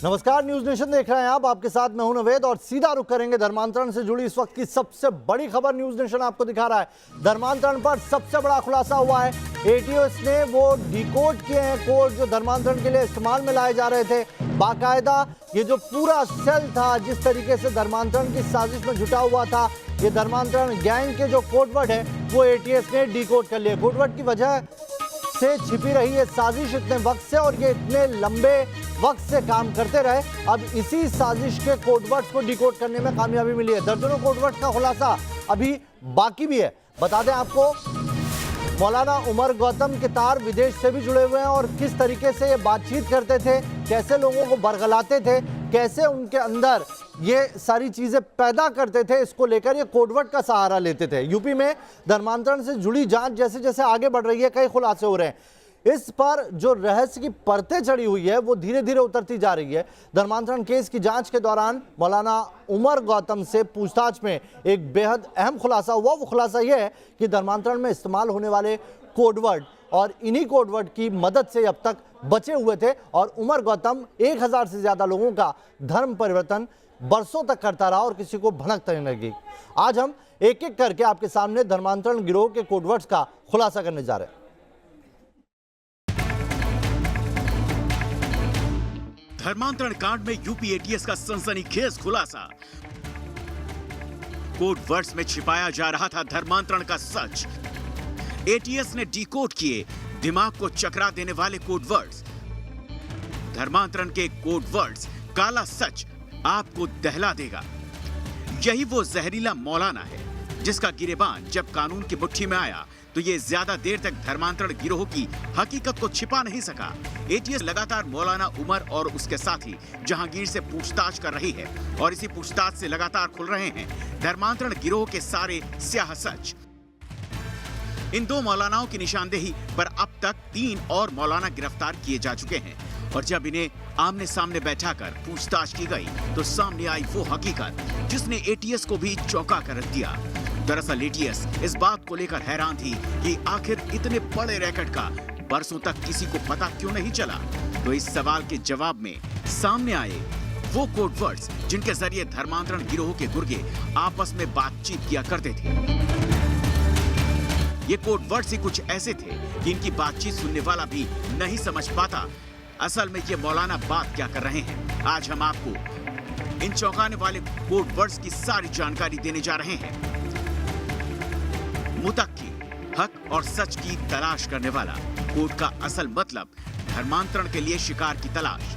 नमस्कार, news nation देख रहे हैं आप। आपके साथ मैं हूं नवेद और सीधा रुख करेंगे धर्मांतरण से जुड़ी इस वक्त की सबसे बड़ी खबर। न्यूज नेशन आपको दिखा रहा है धर्मांतरण पर सबसे बड़ा खुलासा हुआ है। एटीएस ने वो डिकोड किए हैं कोड जो धर्मांतरण के लिए इस्तेमाल में लाए जा रहे थे। बाकायदा ये जो पूरा सेल था जिस तरीके से धर्मांतरण की साजिश में जुटा हुआ था, ये धर्मांतरण गैंग के जो कोडवर्ड है वो एटीएस ने डिकोड कर लिए। कोडवर्ड की वजह से छिपी रही ये साजिश इतने वक्त से, और ये इतने लंबे वक्त से काम करते रहे। अब इसी साजिश के कोडवर्ड्स को डिकोड करने में कामयाबी मिली है। दर्जनों कोडवर्ड्स का खुलासा अभी बाकी भी है। बता दें आपको, मौलाना उमर गौतम के तार विदेश से भी जुड़े हुए हैं और किस तरीके से ये बातचीत करते थे, कैसे लोगों को बरगलाते थे, कैसे उनके अंदर ये सारी चीजें पैदा करते थे, इसको लेकर ये कोडवर्ड का सहारा लेते थे। यूपी में धर्मांतरण से जुड़ी जांच जैसे जैसे आगे बढ़ रही है, कई खुलासे हो रहे हैं। इस पर जो रहस्य की परतें चढ़ी हुई है वो धीरे धीरे उतरती जा रही है। धर्मांतरण केस की जांच के दौरान मौलाना उमर गौतम से पूछताछ में एक बेहद अहम खुलासा हुआ। वो खुलासा यह है कि धर्मांतरण में इस्तेमाल होने वाले कोडवर्ड और इन्हीं कोडवर्ड की मदद से अब तक बचे हुए थे, और उमर गौतम 1000 से ज्यादा लोगों का धर्म परिवर्तन बरसों तक करता रहा और किसी को भनक नहीं लगी। आज हम एक एक करके आपके सामने धर्मांतरण गिरोह के कोडवर्ड्स का खुलासा करने जा रहे हैं। धर्मांतरण कांड में यूपी एटीएस का सनसनीखेज खुलासा। कोड वर्ड्स में छिपाया जा रहा था धर्मांतरण का सच। एटीएस ने डिकोड किए दिमाग को चकरा देने वाले कोड वर्ड्स। धर्मांतरण के कोड वर्ड्स काला सच आपको दहला देगा। यही वो जहरीला मौलाना है जिसका गिरेबान जब कानून की मुट्ठी में आया तो ये ज्यादा देर तक धर्मांतरण गिरोह की हकीकत को छिपा नहीं सका। एटीएस लगातार मौलाना उमर और उसके साथी जहांगीर से पूछताछ कर रही है और इसी पूछताछ से लगातार खुल रहे हैं धर्मांतरण गिरोह के सारे स्याह सच। इन दो मौलानाओं की निशानदेही पर अब तक 3 और मौलाना गिरफ्तार किए जा चुके हैं, और जब इन्हें आमने सामने बैठाकर पूछताछ की गई तो सामने आई वो हकीकत जिसने एटीएस को भी चौंका कर रख दिया। दरअसल एटीएस इस बात को लेकर हैरान थी कि आखिर इतने बड़े रैकेट का बरसों तक किसी को पता क्यों नहीं चला। तो इस सवाल के जवाब में सामने आए वो कोड वर्ड्स जिनके जरिए धर्मांतरण गिरोह के गुर्गे आपस में बातचीत किया करते थे। ये कोड वर्ड्स ही कुछ ऐसे थे कि इनकी बातचीत सुनने वाला भी नहीं समझ पाता असल में ये मौलाना बात क्या कर रहे हैं। आज हम आपको इन चौंकाने वाले कोड वर्ड्स की सारी जानकारी देने जा रहे हैं। मुतक्की, हक और सच की तलाश करने वाला। कोड का असल मतलब धर्मांतरण के लिए शिकार की तलाश।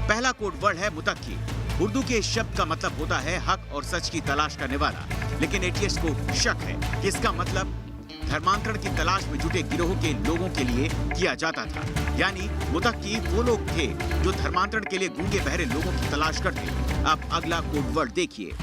पहला कोड वर्ड है मुतक्की। उर्दू के इस शब्द का मतलब होता है हक और सच की तलाश करने वाला, लेकिन एटीएस को शक है कि इसका मतलब धर्मांतरण की तलाश में जुटे गिरोह के लोगों के लिए किया जाता था। यानी मुतक्की वो लोग थे जो धर्मांतरण के लिए गूंगे बहरे लोगों की तलाश करते। अब अगला कोड वर्ड देखिए।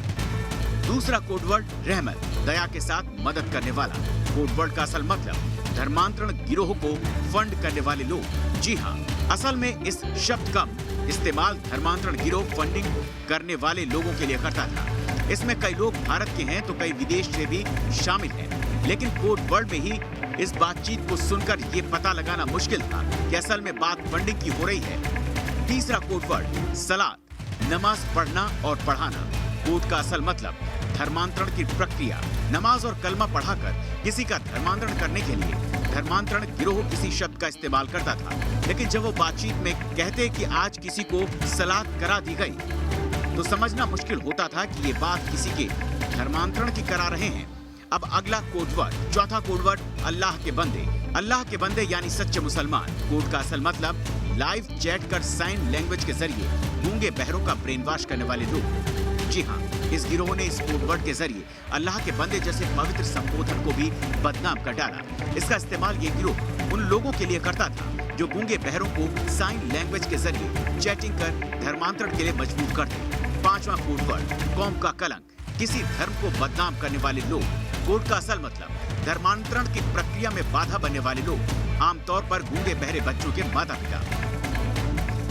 दूसरा कोडवर्ड रहमत, दया के साथ मदद करने वाला। कोडवर्ड का असल मतलब धर्मांतरण गिरोह को फंड करने वाले लोग। जी हाँ, असल में इस शब्द का इस्तेमाल धर्मांतरण गिरोह फंडिंग करने वाले लोगों के लिए करता था। इसमें कई लोग भारत के हैं तो कई विदेश से भी शामिल हैं, लेकिन कोडवर्ड में ही इस बातचीत को सुनकर ये पता लगाना मुश्किल था कि असल में बात फंडिंग की हो रही है। तीसरा कोडवर्ड सलात, नमाज पढ़ना और पढ़ाना। कोड का असल मतलब धर्मांतरण की प्रक्रिया। नमाज और कलमा पढ़ाकर किसी का धर्मांतरण करने के लिए धर्मांतरण गिरोह किसी शब्द का इस्तेमाल करता था, लेकिन जब वो बातचीत में कहते कि आज किसी को सलात करा दी गई तो समझना मुश्किल होता था कि ये बात किसी के धर्मांतरण की करा रहे हैं। अब अगला कोडवर्ड, चौथा कोडवर्ड अल्लाह के बंदे। अल्लाह के बंदे यानी सच्चे मुसलमान। कोड का असल मतलब लाइव चैट कर साइन लैंग्वेज के जरिए गूंगे बहरों का ब्रेन वॉश करने वाले लोग। जी हाँ, इस गिरोह ने इस कोडवर्ड के जरिए अल्लाह के बंदे जैसे पवित्र संबोधन को भी बदनाम कर डाला। इसका इस्तेमाल ये गिरोह उन लोगों के लिए करता था जो गूंगे बहरों को साइन लैंग्वेज के जरिए चैटिंग कर धर्मांतरण के लिए मजबूर करते। पांचवा कोडवर्ड कौम का कलंक, किसी धर्म को बदनाम करने वाले लोग। कोड का असल मतलब धर्मांतरण की प्रक्रिया में बाधा बनने वाले लोग, आमतौर पर गूंगे बहरे बच्चों के माता पिता।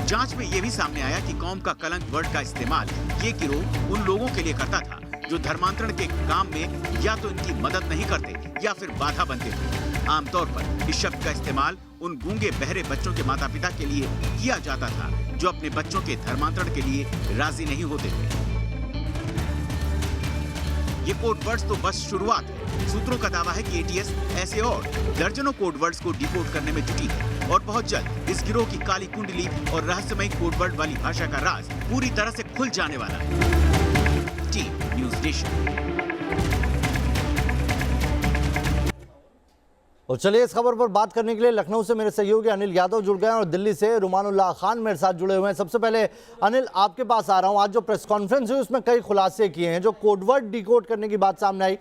जांच में यह भी सामने आया कि कौम का कलंक वर्ड का इस्तेमाल ये गिरोह उन लोगों के लिए करता था जो धर्मांतरण के काम में या तो इनकी मदद नहीं करते या फिर बाधा बनते थे। आमतौर पर इस शब्द का इस्तेमाल उन गूंगे बहरे बच्चों के माता पिता के लिए किया जाता था जो अपने बच्चों के धर्मांतरण के लिए राजी नहीं होते थे। ये कोड वर्ड्स तो बस शुरुआत है। सूत्रों का दावा है कि एटीएस ऐसे और दर्जनों कोड वर्ड्स को डिकोड करने में जुटी है और बहुत जल्द इस गिरोह की काली कुंडली और रहस्यमयी कोड वर्ड वाली भाषा का राज पूरी तरह से खुल जाने वाला है। T news nation. और चलिए इस खबर पर बात करने के लिए लखनऊ से मेरे सहयोगी अनिल यादव जुड़ गए हैं और दिल्ली से रुमानुल्लाह खान मेरे साथ जुड़े हुए हैं। सबसे पहले अनिल, आपके पास आ रहा हूं। आज जो प्रेस कॉन्फ्रेंस हुई उसमें कई खुलासे किए हैं। जो कोडवर्ड डिकोड करने की बात सामने आई,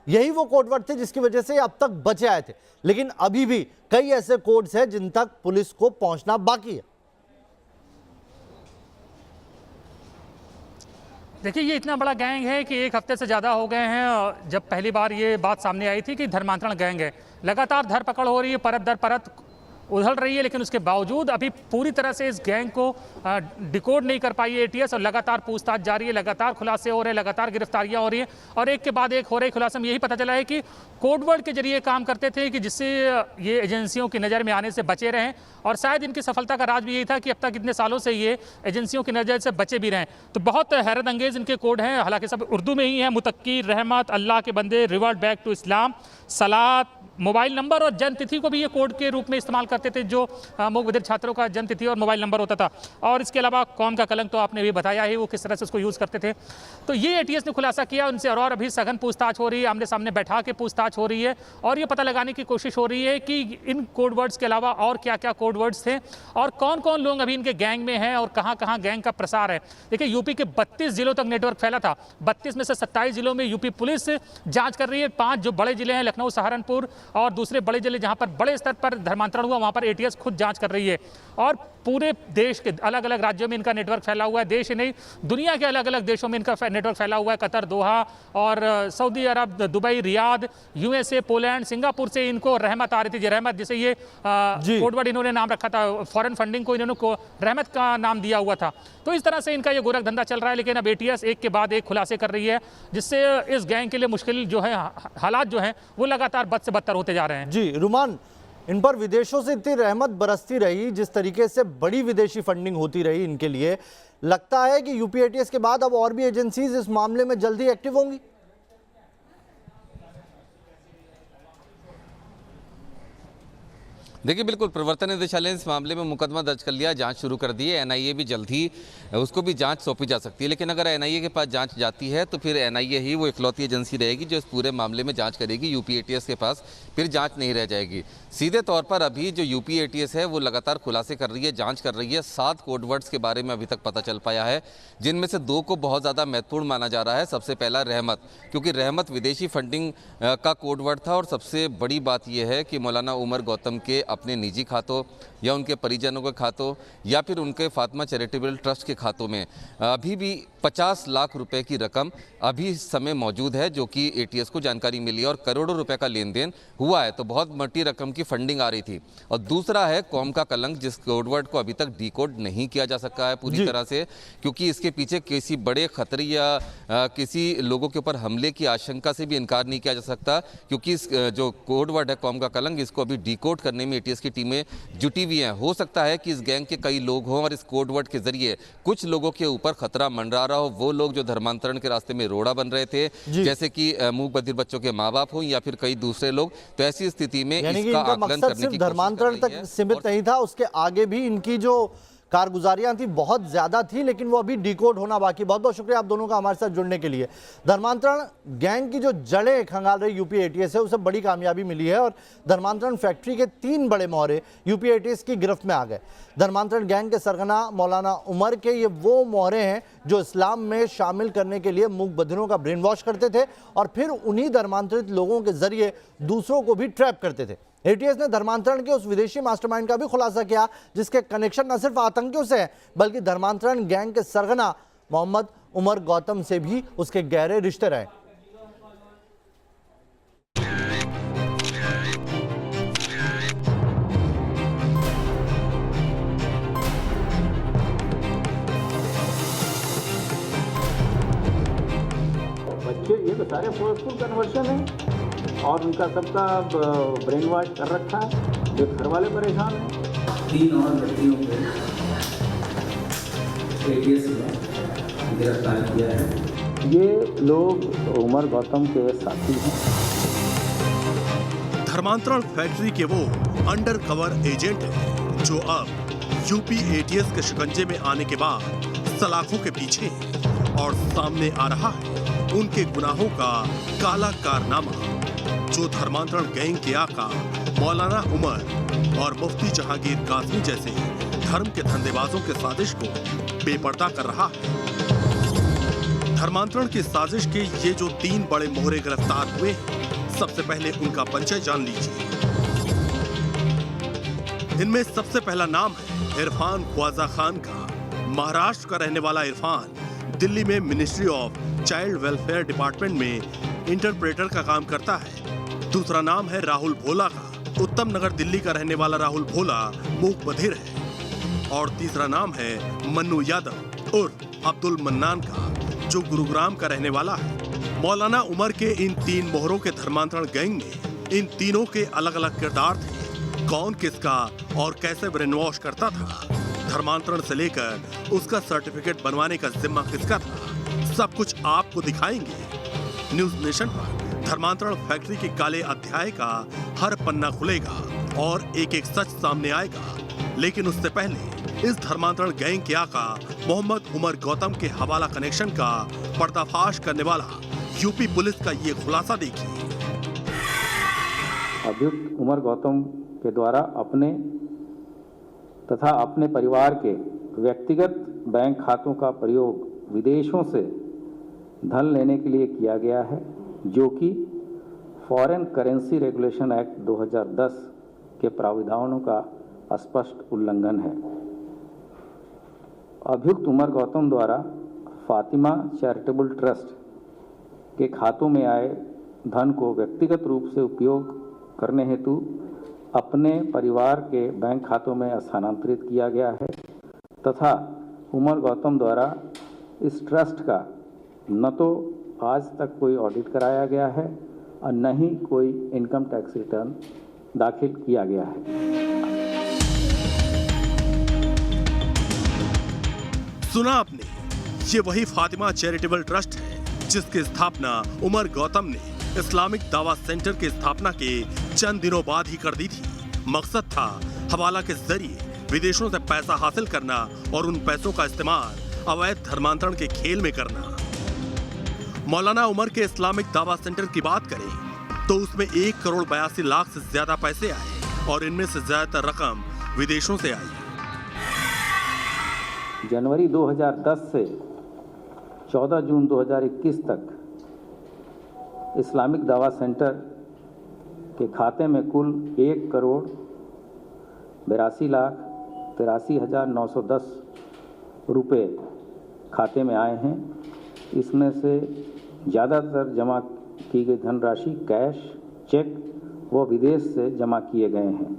यही वो कोडवर्ड थे जिसकी वजह से अब तक बचे आए थे, लेकिन अभी भी कई ऐसे कोड्स हैं जिन तक पुलिस को पहुंचना बाकी है। देखिए, ये इतना बड़ा गैंग है कि एक हफ्ते से ज़्यादा हो गए हैं जब पहली बार ये बात सामने आई थी कि धर्मांतरण गैंग है। लगातार धरपकड़ हो रही है, परत दर परत उधल रही है, लेकिन उसके बावजूद अभी पूरी तरह से इस गैंग को डिकोड नहीं कर पाई है एटीएस। और लगातार पूछताछ जारी है, लगातार खुलासे हो रहे हैं, लगातार गिरफ्तारियां हो रही हैं और एक के बाद एक हो रहे खुलासे में यही पता चला है कि कोडवर्ड के जरिए काम करते थे कि जिससे ये एजेंसियों की नज़र में आने से बचे रहें। और शायद इनकी सफलता का राज भी यही था कि अब तक इतने सालों से ये एजेंसियों की नज़र से बचे भी रहें। तो बहुत हैरत अंगेज इनके कोड हैं, हालांकि सब उर्दू में ही हैं। मुतक्की, रहमत, अल्लाह के बंदे, revert back to Islam, Salat, mobile number और जन्म तिथि को भी ये कोड के रूप में इस्तेमाल करते थे, जो मूक बधिर छात्रों का जन्म तिथि और मोबाइल नंबर होता था। और इसके अलावा कौम का कलंक तो आपने भी बताया ही, वो किस तरह से उसको यूज़ करते थे। तो ये एटीएस ने खुलासा किया उनसे और अभी सघन पूछताछ हो रही है, आमने सामने बैठा के पूछताछ हो रही है और ये पता लगाने की कोशिश हो रही है कि इन कोड वर्ड्स के अलावा और क्या क्या कोड वर्ड्स थे और कौन कौन लोग अभी इनके गैंग में हैं और कहाँ कहाँ गैंग का प्रसार है। देखिए, यूपी के 32 जिलों तक नेटवर्क फैला था। 32 में से 27 जिलों में यूपी पुलिस जांच कर रही है। 5 जो बड़े जिले हैं, लखनऊ, सहारनपुर और दूसरे बड़े जिले जहां पर बड़े स्तर पर धर्मांतरण हुआ, वहां पर एटीएस खुद जांच कर रही है। और पूरे देश के अलग अलग राज्यों में इनका नेटवर्क फैला हुआ है। देश ही नहीं, दुनिया के अलग अलग देशों में इनका नेटवर्क फैला हुआ है। कतर, दोहा और Saudi Arab, Dubai, Riyadh, USA, Poland, Singapore से इनको रहमत आ रही थी। रहमत, जिसे ये कोडवर्ड इन्होंने नाम रखा था, फॉरेन फंडिंग को इन्होंने रहमत का नाम दिया हुआ था। तो इस तरह से इनका ये गोरख धंधा चल रहा है। लेकिन अब एटीएस एक के बाद एक खुलासे कर रही है, जिससे इस गैंग के लिए मुश्किल जो है, हालात जो हैं वो लगातार बद से बदतर होते जा रहे हैं। जी रुमान, इन पर विदेशों से इतनी रहमत बरसती रही, जिस तरीके से बड़ी विदेशी फंडिंग होती रही इनके लिए, लगता है कि यूपी एटीएस के बाद अब और भी एजेंसीज इस मामले में जल्दी एक्टिव होंगी। देखिए, बिल्कुल प्रवर्तन निदेशालय ने इस मामले में मुकदमा दर्ज कर लिया, जांच शुरू कर दी है। एनआईए भी जल्द ही उसको भी जांच सौंपी जा सकती है। लेकिन अगर एनआईए के पास जांच जाती है तो फिर एनआईए ही वो इकलौती एजेंसी रहेगी जो इस पूरे मामले में जांच करेगी। यूपी एटीएस के पास फिर जांच नहीं रह जाएगी। सीधे तौर पर अभी जो यूपी एटीएस है वो लगातार खुलासे कर रही है, जाँच कर रही है। 7 कोडवर्ड्स के बारे में अभी तक पता चल पाया है, जिनमें से 2 को बहुत ज़्यादा महत्वपूर्ण माना जा रहा है। सबसे पहला रहमत, क्योंकि रहमत विदेशी फंडिंग का कोडवर्ड था और सबसे बड़ी बात यह है कि मौलाना उमर गौतम के अपने निजी खातों या उनके परिजनों के खातों या फिर उनके फातिमा चैरिटेबल ट्रस्ट के खातों में अभी भी 50 लाख रुपए की रकम अभी इस समय मौजूद है, जो कि एटीएस को जानकारी मिली है और करोड़ों रुपए का लेन देन हुआ है। तो बहुत मोटी रकम की फंडिंग आ रही थी। और दूसरा है कौम का कलंक, जिस कोडवर्ड को अभी तक डिकोड नहीं किया जा सका है पूरी तरह से, क्योंकि इसके पीछे किसी बड़े खतरे या किसी लोगों के ऊपर हमले की आशंका से भी इनकार नहीं किया जा सकता, क्योंकि इस जो कोडवर्ड है कौम का कलंक, इसको अभी डिकोड करने में एटीएस की टीमें जुटी हुई हैं। हो सकता है कि इस गैंग के कई लोग हों और इस कोडवर्ड के जरिए कुछ लोगों के ऊपर खतरा मंडरा रहा हो। वो लोग जो धर्मांतरण के रास्ते में रोड़ा बन रहे थे, जैसे कि मूक बधिर बच्चों के माँ बाप हो या फिर कई दूसरे लोग। तो ऐसी स्थिति में इसका आकलन करने की धर्मांतरण तक सीमित नहीं था, उसके आगे भी इनकी जो कारगुजारियां थी बहुत ज्यादा थी, लेकिन वो अभी डिकोड होना बाकी। बहुत बहुत शुक्रिया आप दोनों का हमारे साथ जुड़ने के लिए। धर्मांतरण गैंग की जो जड़ें खंगाल रही यूपी एटीएस है, उसे बड़ी कामयाबी मिली है और धर्मांतरण फैक्ट्री के 3 बड़े मोहरे यूपी एटीएस की गिरफ्त में आ गए। धर्मांतरण गैंग के सरगना मौलाना उमर के ये वो मोहरे हैं जो इस्लाम में शामिल करने के लिए मूक बधिरों का ब्रेन वॉश करते थे और फिर उन्हीं धर्मांतरित लोगों के जरिए दूसरों को भी ट्रैप करते थे। एटीएस ने धर्मांतरण के उस विदेशी मास्टरमाइंड का भी खुलासा किया जिसके कनेक्शन न सिर्फ आतंकियों से हैं, बल्कि धर्मांतरण गैंग के सरगना मोहम्मद उमर गौतम से भी उसके गहरे रिश्ते रहे। बच्चे ये तो सारे फोर्सफुल कन्वर्शन है। और उनका सबका ब्रेन वॉश कर रखा है। जो घर वाले परेशान हैं। 3 और व्यक्तियों को एटीएस में गिरफ्तार किया है। ये लोग उमर गौतम के साथी हैं। धर्मांतरण फैक्ट्री के वो अंडर कवर एजेंट हैं जो अब यूपी एटीएस के शिकंजे में आने के बाद सलाखों के पीछे हैं और सामने आ रहा है उनके गुनाहों का काला कारनामा, जो धर्मांतरण गैंग के आका मौलाना उमर और मुफ्ती जहांगीर कासमी जैसे धर्म के धंधेबाजों के साजिश को बेपर्दा कर रहा है। धर्मांतरण की साजिश के ये जो 3 बड़े मोहरे गिरफ्तार हुए हैं, सबसे पहले उनका परिचय जान लीजिए। इनमें सबसे पहला नाम है इरफान ख्वाजा खान का। महाराष्ट्र का रहने वाला इरफान दिल्ली में ministry of child welfare department में इंटरप्रेटर का काम करता है। दूसरा नाम है राहुल भोला का। उत्तम नगर दिल्ली का रहने वाला राहुल भोला मूक बधिर है। और तीसरा नाम है मन्नू यादव उर्फ अब्दुल मन्नान का, जो गुरुग्राम का रहने वाला है। मौलाना उमर के इन 3 मोहरों के धर्मांतरण गैंग में इन तीनों के अलग अलग किरदार थे। कौन किसका और कैसे ब्रेन वॉश करता था, धर्मांतरण से लेकर उसका सर्टिफिकेट बनवाने का जिम्मा किसका था, सब कुछ आपको दिखाएंगे। न्यूज नेशन पर धर्मांतरण फैक्ट्री के काले अध्याय का हर पन्ना खुलेगा और एक एक सच सामने आएगा। लेकिन उससे पहले इस धर्मांतरण गैंग के आका मोहम्मद उमर गौतम के हवाला कनेक्शन का पर्दाफाश करने वाला यूपी पुलिस का ये खुलासा देखिए। अभियुक्त उमर गौतम के द्वारा अपने तथा अपने परिवार के व्यक्तिगत बैंक खातों का प्रयोग विदेशों से धन लेने के लिए किया गया है, जो कि फॉरेन करेंसी रेगुलेशन एक्ट 2010 के प्राविधानों का स्पष्ट उल्लंघन है। अभियुक्त उमर गौतम द्वारा फातिमा चैरिटेबल ट्रस्ट के खातों में आए धन को व्यक्तिगत रूप से उपयोग करने हेतु अपने परिवार के बैंक खातों में स्थानांतरित किया गया है तथा उमर गौतम द्वारा इस ट्रस्ट का न तो आज तक कोई ऑडिट कराया गया है और न ही कोई इनकम टैक्स रिटर्न दाखिल किया गया है। सुना आपने, ये वही फातिमा चैरिटेबल ट्रस्ट है जिसकी स्थापना उमर गौतम ने इस्लामिक दावा सेंटर की स्थापना के चंद दिनों बाद ही कर दी थी। मकसद था हवाला के जरिए विदेशों से पैसा हासिल करना और उन पैसों का इस्तेमाल अवैध धर्मांतरण के खेल में करना। मौलाना उमर के इस्लामिक दावा सेंटर की बात करें तो उसमें 1 करोड़ 82 लाख से ज्यादा पैसे आए और इनमें से ज्यादातर रकम विदेशों से आई। जनवरी 2010 से 14 जून 2021 तक इस्लामिक दावा सेंटर के खाते में कुल 1 करोड़ 82 लाख 83,910 रुपये खाते में आए हैं। इसमें से ज़्यादातर जमा की गई धनराशि कैश, चेक व विदेश से जमा किए गए हैं।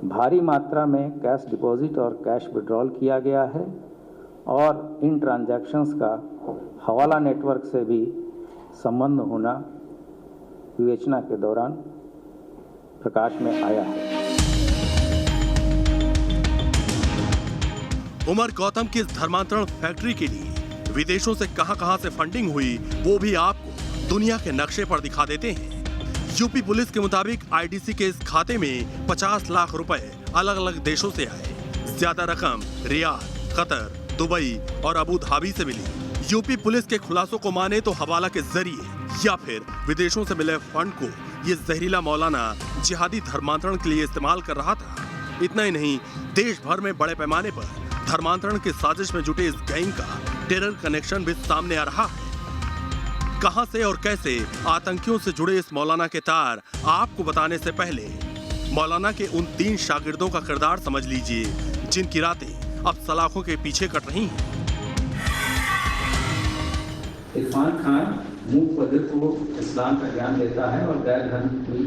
भारी मात्रा में कैश डिपॉजिट और कैश विड्रॉल किया गया है और इन ट्रांजैक्शंस का हवाला नेटवर्क से भी संबंध होना विवेचना के दौरान प्रकाश में आया है। उमर गौतम की इस धर्मांतरण फैक्ट्री के लिए विदेशों से कहां-कहां से फंडिंग हुई वो भी आपको दुनिया के नक्शे पर दिखा देते हैं। यूपी पुलिस के मुताबिक आईडीसी के इस खाते में 50 लाख रुपए अलग अलग देशों से आए। ज्यादा रकम रियाद, कतर, दुबई और अबू धाबी से मिली। यूपी पुलिस के खुलासों को माने तो हवाला के जरिए या फिर विदेशों से मिले फंड को ये जहरीला मौलाना जिहादी धर्मांतरण के लिए इस्तेमाल कर रहा था। इतना ही नहीं, देश भर में बड़े पैमाने पर धर्मांतरण की साजिश में जुटे इस गैंग का टेरर कनेक्शन भी सामने आ रहा है। कहां से और कैसे आतंकियों से जुड़े इस मौलाना के तार आपको बताने से पहले मौलाना के उन 3 शागिर्दों का किरदार समझ लीजिए जिनकी रातें अब सलाखों के पीछे कट रही हैं। इरफान खान मूक बधिर को इस्लाम का ज्ञान देता है और गैर धर्म की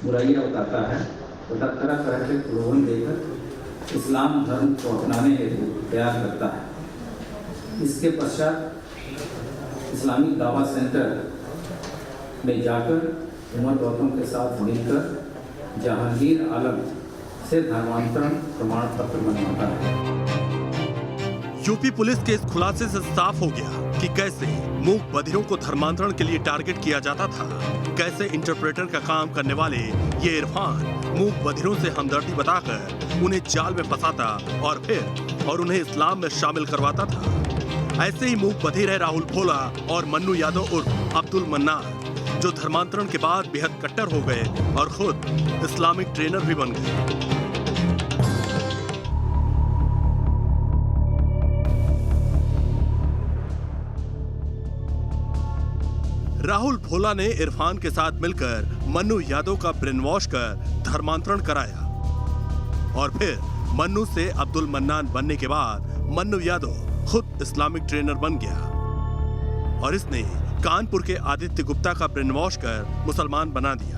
बुराइयां बताता है तथा तरह तरह के प्रलोभन देकर इस्लाम धर्म को अपनाने हेतु तैयार करता है। इसके पश्चात इस्लामिक दावा सेंटर में जाकर उमर गौतम के साथ मिलकर जहांगीर आलम से धर्मांतरण प्रमाण पत्र बनवाता है। यूपी पुलिस के इस खुलासे से साफ हो गया कि कैसे मूक बधिरों को धर्मांतरण के लिए टारगेट किया जाता था, कैसे इंटरप्रेटर का काम करने वाले ये इरफान मूक बधिरों से हमदर्दी बताकर उन्हें जाल में फंसाता और उन्हें इस्लाम में शामिल करवाता था। ऐसे ही मूक बधिर है राहुल भोला और मन्नू यादव उर्फ अब्दुल मन्नान, जो धर्मांतरण के बाद बेहद कट्टर हो गए और खुद इस्लामिक ट्रेनर भी बन गए। राहुल भोला ने इरफान के साथ मिलकर मन्नू यादव का ब्रेन वॉश कर धर्मांतरण कराया और फिर मन्नू से अब्दुल मन्नान बनने के बाद मन्नू यादव खुद इस्लामिक ट्रेनर बन गया और इसने कानपुर के आदित्य गुप्ता का ब्रेन वॉश कर मुसलमान बना दिया।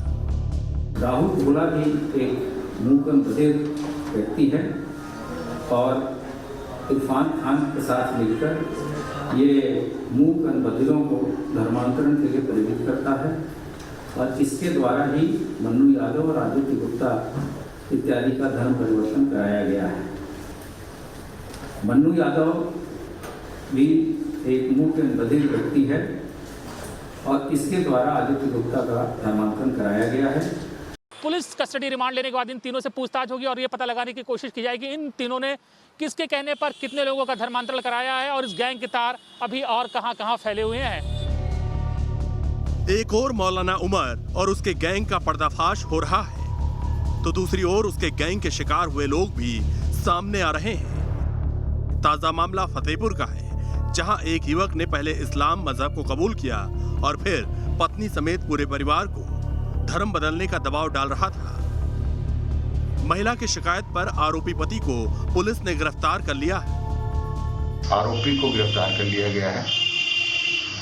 राहुल भोला भी एक मूक बधिर व्यक्ति है और इरफान खान के साथ मिलकर ये मूक बधिरों को धर्मांतरण के लिए प्रेरित करता है और इसके द्वारा ही मन्नू यादव और आदित्य गुप्ता इत्यादि का धर्म परिवर्तन कराया गया है। मन्नू यादव भी एक मूक बधिर व्यक्ति है और इसके द्वारा आदित्य गुप्ता का धर्मांतरण कराया गया है। पुलिस कस्टडी रिमांड लेने के बाद इन तीनों से पूछताछ होगी और ये पता लगाने की कोशिश की जाएगी इन तीनों ने किसके कहने पर कितने लोगों का धर्मांतरण कराया है और इस गैंग के तार अभी और कहां-कहां फैले हुए हैं। एक और मौलाना उमर और उसके गैंग का पर्दाफाश हो रहा है तो दूसरी ओर उसके गैंग के शिकार हुए लोग भी सामने आ रहे हैं। ताजा मामला फतेहपुर का है, जहां एक युवक ने पहले इस्लाम मजहब को कबूल किया और फिर पत्नी समेत पूरे परिवार को धर्म बदलने का दबाव डाल रहा था। महिला की शिकायत पर आरोपी पति को पुलिस ने गिरफ्तार कर लिया है। आरोपी को गिरफ्तार कर लिया गया है।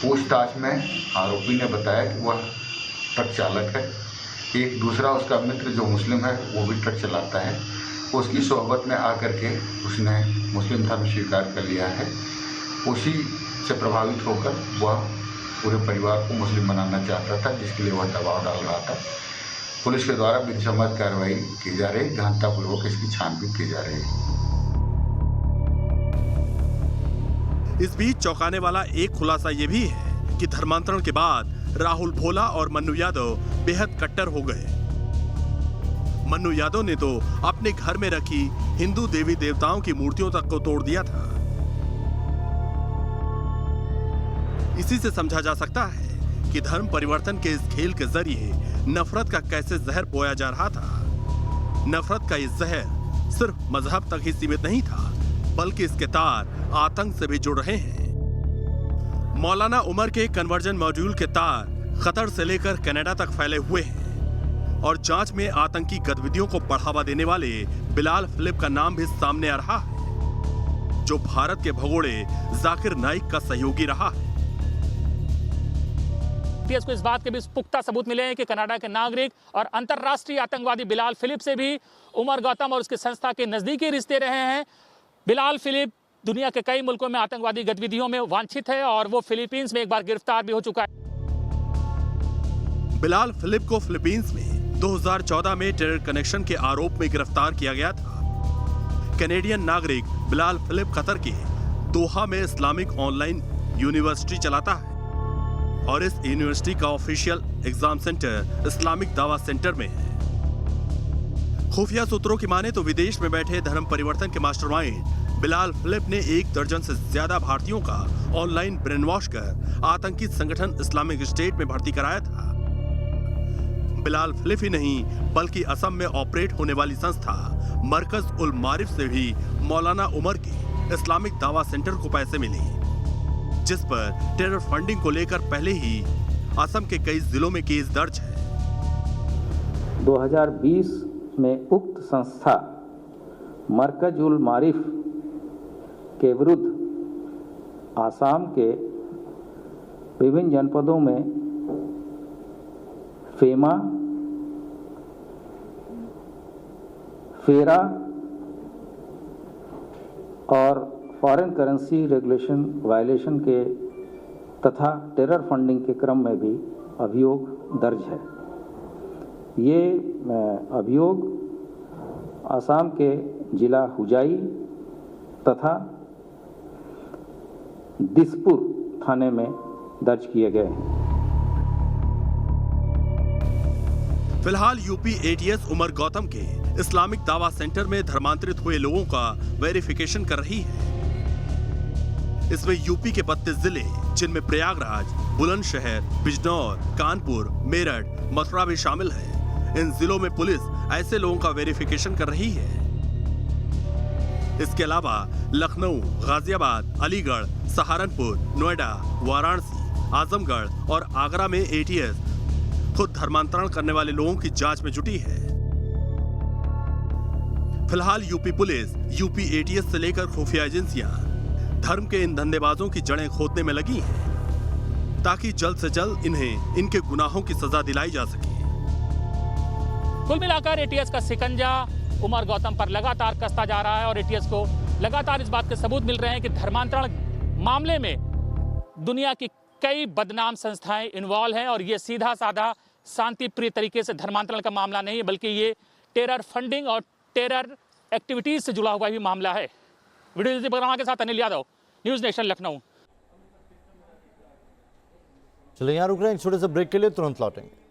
पूछताछ में आरोपी ने बताया कि वह ट्रक चालक है। एक दूसरा उसका मित्र जो मुस्लिम है वो भी ट्रक चलाता है। उसकी सोहबत में आकर के उसने मुस्लिम धर्म स्वीकार कर लिया है। उसी से प्रभावित होकर वह पूरे परिवार को मुस्लिम बनाना चाहता था, जिसके लिए वह दबाव डाल रहा था। पुलिस के द्वारा बिनसम्मत कार्रवाई की जा रही, गहनतापूर्वक इसकी छानबीन की जा रही है। इस बीच चौंकाने वाला एक खुलासा ये भी है कि धर्मांतरण के बाद राहुल भोला और मन्नू यादव बेहद कट्टर हो गए। मन्नू यादव ने तो अपने घर में रखी हिंदू देवी देवताओं की मूर्तियों तक को तोड़ दिया था। इसी से समझा जा सकता है कि धर्म परिवर्तन के इस खेल के जरिए नफरत का कैसे जहर बोया जा रहा था। नफरत का ये जहर सिर्फ मजहब तक ही सीमित नहीं था, बल्कि इसके तार आतंक से भी जुड़ रहे हैं। मौलाना उमर के कन्वर्जन मॉड्यूल के तार कतर से लेकर कनाडा तक फैले हुए हैं और जांच में आतंकी गतिविधियों को बढ़ावा देने वाले बिलाल फिलिप का नाम भी सामने आ रहा है, जो भारत के भगोड़े जाकिर नाइक का सहयोगी रहा है। पीएस को इस बात के भी पुख्ता सबूत मिले हैं कि कनाडा के नागरिक और अंतर्राष्ट्रीय आतंकवादी बिलाल फिलिप से भी उमर गौतम और उसकी संस्था के नजदीकी रिश्ते रहे हैं। बिलाल फिलिप दुनिया के कई मुल्कों में आतंकवादी गतिविधियों में वांछित है और वो फिलीपींस में एक बार गिरफ्तार भी हो चुका है। बिलाल फिलिप को फिलीपींस में 2014 में टेरर कनेक्शन के आरोप में गिरफ्तार किया गया था। कैनेडियन नागरिक बिलाल फिलिप कतर के दोहा में इस्लामिक ऑनलाइन यूनिवर्सिटी चलाता है और इस यूनिवर्सिटी का ऑफिशियल एग्जाम सेंटर इस्लामिक दावा सेंटर में है। खुफिया सूत्रों की माने तो विदेश में बैठे धर्म परिवर्तन के मास्टरमाइंड बिलाल फिलिप ने 1 दर्जन से ज्यादा भारतीयों का ऑनलाइन ब्रेन वॉश कर आतंकी संगठन इस्लामिक स्टेट में भर्ती कराया था। बिलाल फिलिप ही नहीं बल्कि असम में ऑपरेट होने वाली संस्था मरकज उल मारिफ से भी मौलाना उमर के इस्लामिक दावा सेंटर को पैसे मिले, जिस पर टेरर फंडिंग को लेकर पहले ही असम के कई जिलों में केस दर्ज है। 2020 में उक्त संस्था मरकज उल मारिफ के विरुद्ध आसाम के विभिन्न जनपदों में फेमा, फेरा और फॉरेन करेंसी रेगुलेशन वायलेशन के तथा टेरर फंडिंग के क्रम में भी अभियोग दर्ज है। ये अभियोग असम के जिला हुजाई तथा दिसपुर थाने में दर्ज किए गए हैं। फिलहाल यूपी एटीएस उमर गौतम के इस्लामिक दावा सेंटर में धर्मांतरित हुए लोगों का वेरिफिकेशन कर रही है। इसमें यूपी के 32 जिले, जिनमें प्रयागराज, बुलंदशहर, बिजनौर, कानपुर, मेरठ, मथुरा भी शामिल है। इन जिलों में पुलिस ऐसे लोगों का वेरिफिकेशन कर रही है। इसके अलावा लखनऊ, गाजियाबाद, अलीगढ़, सहारनपुर, नोएडा, वाराणसी, आजमगढ़ और आगरा में एटीएस खुद धर्मांतरण करने वाले लोगों की जांच में जुटी है। फिलहाल यूपी पुलिस, यूपी एटीएस से लेकर खुफिया एजेंसियां धर्म के इन धंधेबाजों की जड़ें खोदने में लगी हैं, ताकि जल्द से जल्द इन्हें इनके गुनाहों की सजा दिलाई जा सके। कुल मिलाकर एटीएस का शिकंजा उमर गौतम पर लगातार कसता जा रहा है और एटीएस को लगातार इस बात के सबूत मिल रहे हैं कि धर्मांतरण मामले में दुनिया की कई बदनाम संस्थाएं इन्वॉल्व हैं और ये सीधा साधा शांति प्रिय तरीके से धर्मांतरण का मामला नहीं है, बल्कि ये टेरर फंडिंग और टेरर एक्टिविटीज से जुड़ा हुआ भी मामला है। वीडियो बर्मा के साथ अनिल यादव, न्यूज नेशन, लखनऊ। चलिए यहाँ रुक रहे हैं एक छोटे से ब्रेक के लिए, तुरंत लौटेंगे।